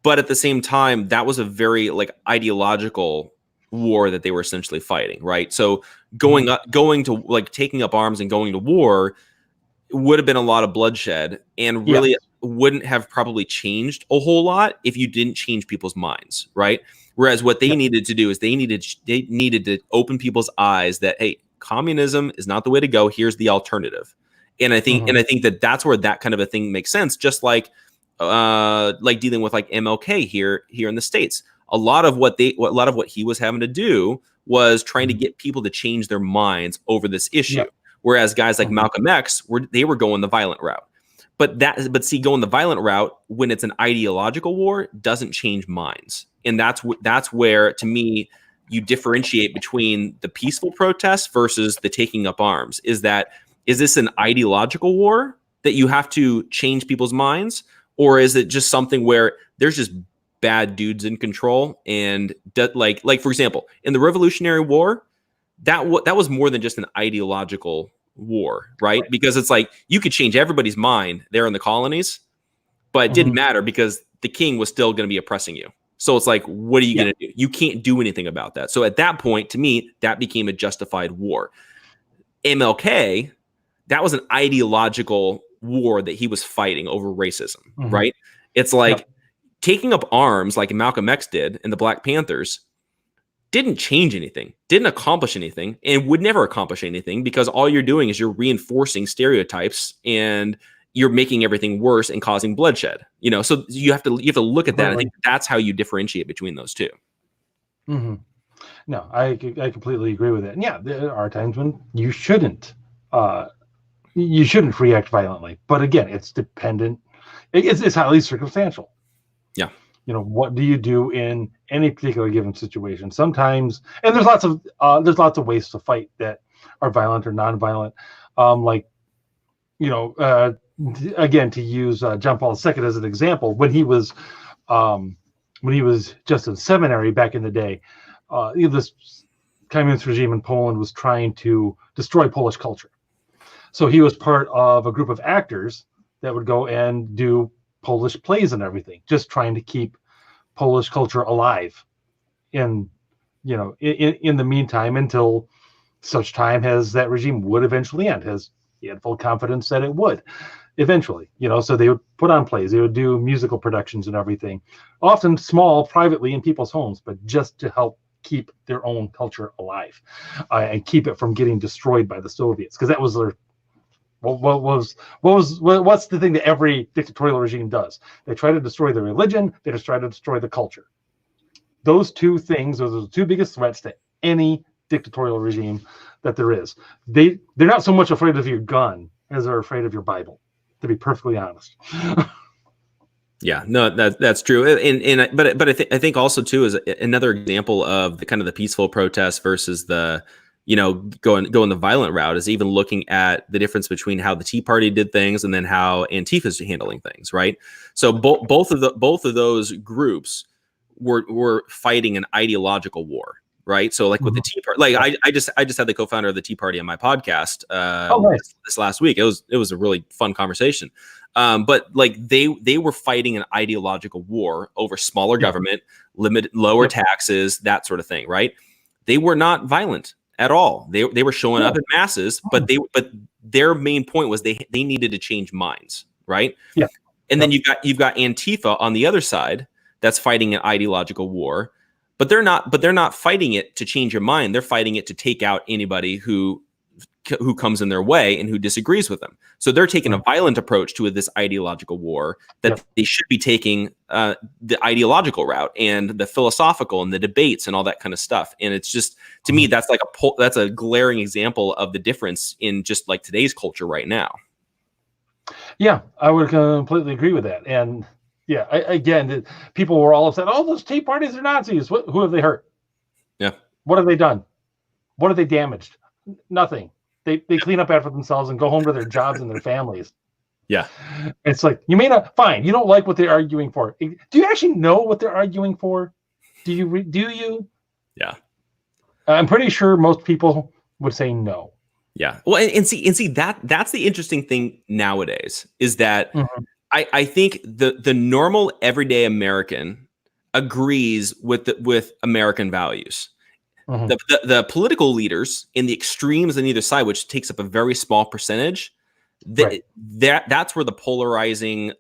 but at the same time, that was a very ideological war that they were essentially fighting. Right. So going to taking up arms and going to war would have been a lot of bloodshed, and really wouldn't have probably changed a whole lot if you didn't change people's minds. Right. Whereas what they needed to do is they needed to open people's eyes that, hey, communism is not the way to go. Here's the alternative. And I think that's where that kind of a thing makes sense. Just like dealing with MLK here in the States. A lot of what he was having to do was trying to get people to change their minds over this issue. Yep. Whereas guys like Malcolm X were going the violent route. But going the violent route when it's an ideological war doesn't change minds. And that's where, to me, you differentiate between the peaceful protests versus the taking up arms. Is this an ideological war that you have to change people's minds? Or is it just something where there's just bad dudes in control? And for example, in the Revolutionary War, that was more than just an ideological war, right? Because it's you could change everybody's mind there in the colonies, but it didn't matter because the king was still going to be oppressing you. So it's what are you going to do? You can't do anything about that. So at that point, to me, that became a justified war. MLK, that was an ideological war that he was fighting over racism, right? It's taking up arms like Malcolm X did and the Black Panthers didn't change anything, didn't accomplish anything, and would never accomplish anything, because all you're doing is you're reinforcing stereotypes and you're making everything worse and causing bloodshed. So you have to look at that. Right. I think that's how you differentiate between those two. Mm-hmm. No, I completely agree with it. And yeah, there are times when you shouldn't react violently, but again, it's dependent. It's highly circumstantial. Yeah. What do you do in any particular given situation? Sometimes, and there's lots of ways to fight that are violent or non-violent. Again, to use John Paul II as an example, when he was just in seminary back in the day, this communist regime in Poland was trying to destroy Polish culture. So he was part of a group of actors that would go and do Polish plays and everything, just trying to keep Polish culture alive in the meantime, until such time as that regime would eventually end, as he had full confidence that it would eventually. So they would put on plays, they would do musical productions and everything, often small, privately in people's homes, but just to help keep their own culture alive and keep it from getting destroyed by the Soviets, because that was their what's the thing that every dictatorial regime does? They try to destroy the religion, they just try to destroy the culture. Those two things, those are the two biggest threats to any dictatorial regime that there is. They're not so much afraid of your gun as they're afraid of your Bible, to be perfectly honest. Yeah, no, that's true. But I think also too is another example of the kind of the peaceful protest versus the, going the violent route is even looking at the difference between how the Tea Party did things and then how Antifa's handling things, right? So both of those groups were fighting an ideological war, right? So like with the Tea Party, like I just had the co-founder of the Tea Party on my podcast Nice. this last week. It was a really fun conversation. But like they were fighting an ideological war over smaller government, lower taxes, that sort of thing, right? They were not violent at all. They were showing up in masses, but their main point was they needed to change minds, right? Yeah. And then you've got Antifa on the other side that's fighting an ideological war, but they're not fighting it to change your mind. They're fighting it to take out anybody who comes in their way and who disagrees with them. So they're taking a violent approach to this ideological war that they should be taking the ideological route and the philosophical and the debates and all that kind of stuff. And it's just, to me, that's like that's a glaring example of the difference in just like today's culture right now. Yeah, I would completely agree with that. And yeah, again, people were all upset. Oh, those Tea Parties are Nazis. Who have they hurt? Yeah. What have they done? What have they damaged? Nothing. They clean up after themselves and go home to their jobs and their families. Yeah. It's like, you may not, fine, you don't like what they're arguing for. Do you actually know what they're arguing for? Do you? Yeah. I'm pretty sure most people would say no. Yeah. Well, and see that's the interesting thing nowadays is that I think the normal everyday American agrees with American values. The political leaders in the extremes on either side, which takes up a very small percentage, that's where the polarizing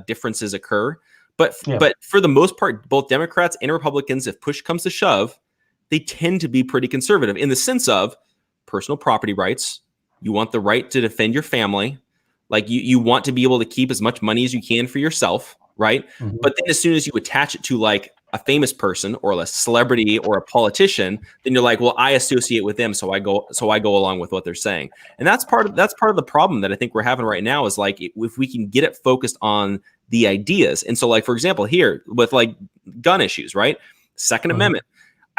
differences occur. But for the most part, both Democrats and Republicans, if push comes to shove, they tend to be pretty conservative in the sense of personal property rights. You want the right to defend your family. Like you want to be able to keep as much money as you can for yourself, right? But then as soon as you attach it to like a famous person or a celebrity or a politician, then you're like, well, I associate with them, so I go along with what they're saying. And that's part of the problem that I think we're having right now is like if we can get it focused on the ideas. And so like, for example, here with like gun issues, right? Second Amendment.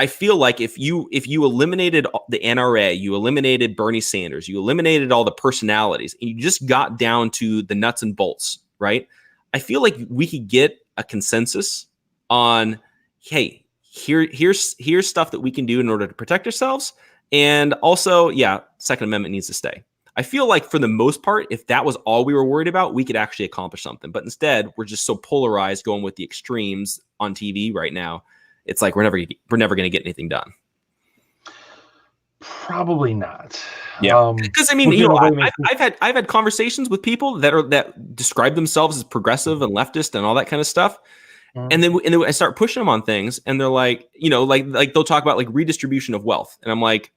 I feel like if you eliminated the NRA, you eliminated Bernie Sanders, you eliminated all the personalities, and you just got down to the nuts and bolts, right? I feel like we could get a consensus on, hey, here's stuff that we can do in order to protect ourselves, and also, yeah, Second Amendment needs to stay. I feel like for the most part, if that was all we were worried about, we could actually accomplish something. But instead, we're just so polarized, going with the extremes on TV right now. It's like we're never going to get anything done. Probably not. Yeah, because I mean, I've had conversations with people that describe themselves as progressive and leftist and all that kind of stuff, and then I start pushing them on things, and they're like, like they'll talk about like redistribution of wealth, and I'm like,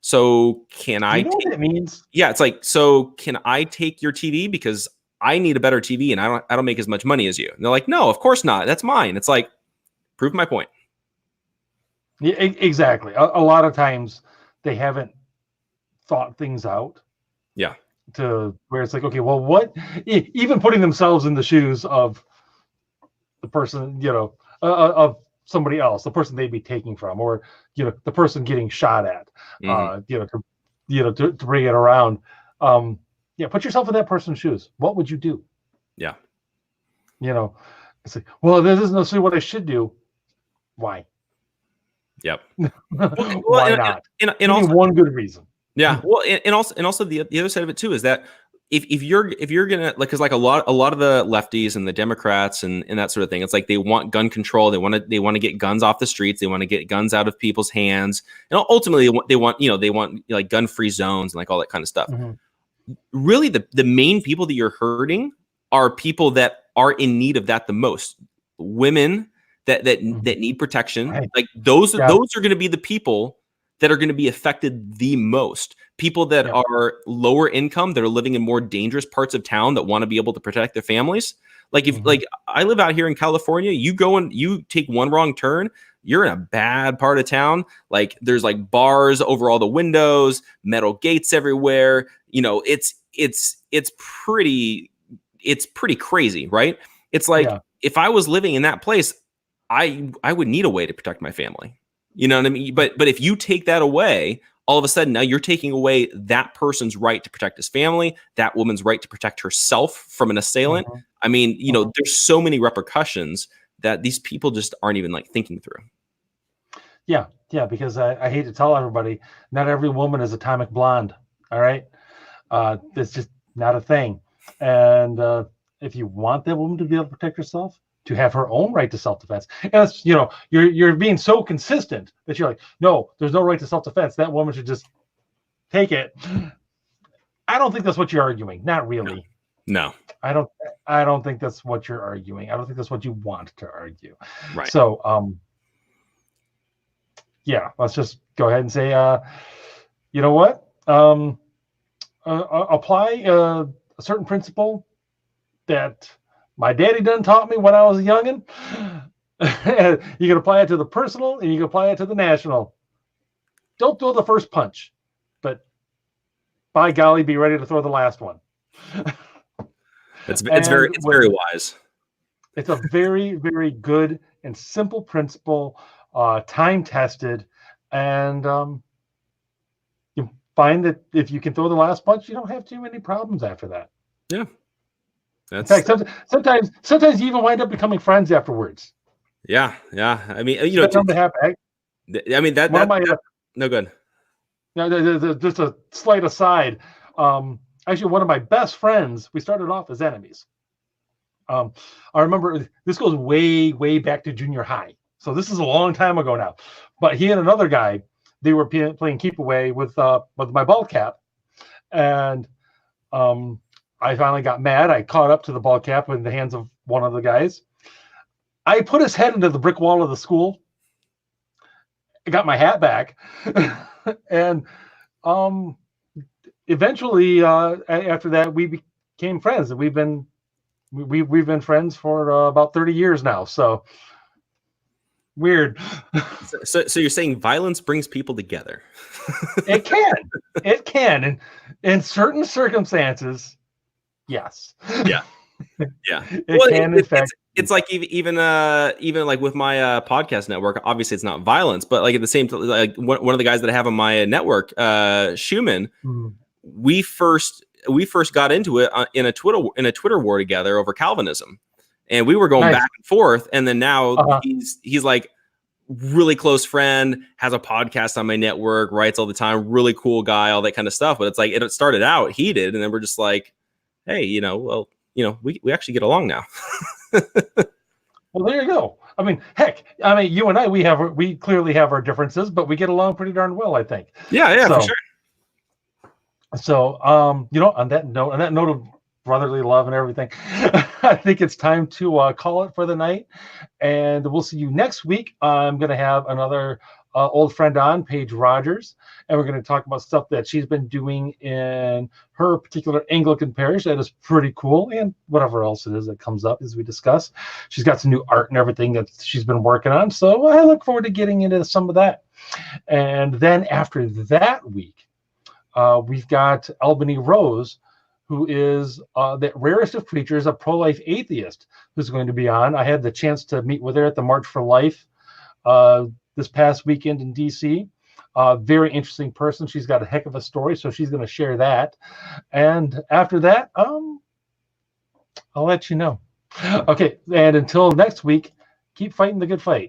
so can I? You know what that means? Yeah, it's like, so can I take your TV because I need a better TV and I don't make as much money as you? And they're like, no, of course not. That's mine. It's like, prove my point. Yeah, exactly. A lot of times they haven't thought things out. Yeah. To where it's like, okay, well, what? Even putting themselves in the shoes of the person, of somebody else, the person they'd be taking from, or the person getting shot at, to bring it around. Put yourself in that person's shoes. What would you do? Yeah. It's like, well, this isn't necessarily what I should do. Why? Yep. Why not? And also one good reason. Yeah. Well, and also the other side of it too is that if you're gonna like, because like a lot of the lefties and the Democrats and that sort of thing, it's like they want gun control. They want to get guns off the streets. They want to get guns out of people's hands. And ultimately, they want like gun-free zones and like all that kind of stuff. Really, the main people that you're hurting are people that are in need of that the most. Women that need protection. Right. Like those are going to be the people that are going to be affected the most. People that are lower income, that are living in more dangerous parts of town, that want to be able to protect their families. Like if like I live out here in California, you go and you take one wrong turn, you're in a bad part of town. Like there's like bars over all the windows, metal gates everywhere. It's pretty crazy, right? It's like if I was living in that place, I would need a way to protect my family. You know what I mean? But if you take that away, all of a sudden now you're taking away that person's right to protect his family, that woman's right to protect herself from an assailant. I mean, you know, there's so many repercussions that these people just aren't even like thinking through. Yeah, because I hate to tell everybody, not every woman is atomic blonde. All right, it's just not a thing. And if you want that woman to be able to protect herself, to have her own right to self-defense, and it's, you know, you're being so consistent that you're like, no, there's no right to self-defense. That woman should just take it. I don't think that's what you're arguing. Not really. No. I don't think that's what you're arguing. I don't think that's what you want to argue. Right. So, yeah, let's just go ahead and say, you know what? Apply a certain principle that my daddy done taught me when I was a youngin'. You can apply it to the personal and you can apply it to the national. Don't throw the first punch, but by golly, be ready to throw the last one. It's very wise. It's a very, very good and simple principle, time tested, and you find that if you can throw the last punch, you don't have too many problems after that. Yeah. In fact, sometimes you even wind up becoming friends afterwards. Yeah. I mean, you know, I mean no good. No, just a slight aside. Actually, one of my best friends, we started off as enemies. I remember this goes way, way back to junior high. So this is a long time ago now. But he and another guy, they were playing keep away with my ball cap. And I finally got mad. I caught up to the ball cap in the hands of one of the guys. I put his head into the brick wall of the school. I got my hat back. And eventually, after that, we became friends. And we've been friends for about 30 years now. So weird. So you're saying violence brings people together? It can. And in certain circumstances, yes. Yeah. It can, in fact. It's like even like with my podcast network, obviously it's not violence, but like at the same time, like one of the guys that I have on my network, Schumann, we first got into it in a Twitter war together over Calvinism, and we were going back and forth, and then now he's like really close friend, has a podcast on my network, writes all the time, really cool guy, all that kind of stuff. But it's like it started out heated, and then we're just like, hey, we actually get along now. Well, there you go. I mean, heck, you and I, we clearly have our differences, but we get along pretty darn well, I think. Yeah, for sure. So, on that note of brotherly love and everything, I think it's time to call it for the night, and we'll see you next week. I'm going to have another old friend on, Paige Rogers, and we're going to talk about stuff that she's been doing in her particular Anglican parish that is pretty cool, and whatever else it is that comes up as we discuss. She's got some new art and everything that she's been working on, so I look forward to getting into some of that. And then after that week, we've got Albany Rose, who is the rarest of creatures, a pro-life atheist, who's going to be on. I had the chance to meet with her at the March for Life this past weekend in DC. Very interesting person. She's got a heck of a story, so she's going to share that. And after that, I'll let you know. Okay, and until next week, keep fighting the good fight.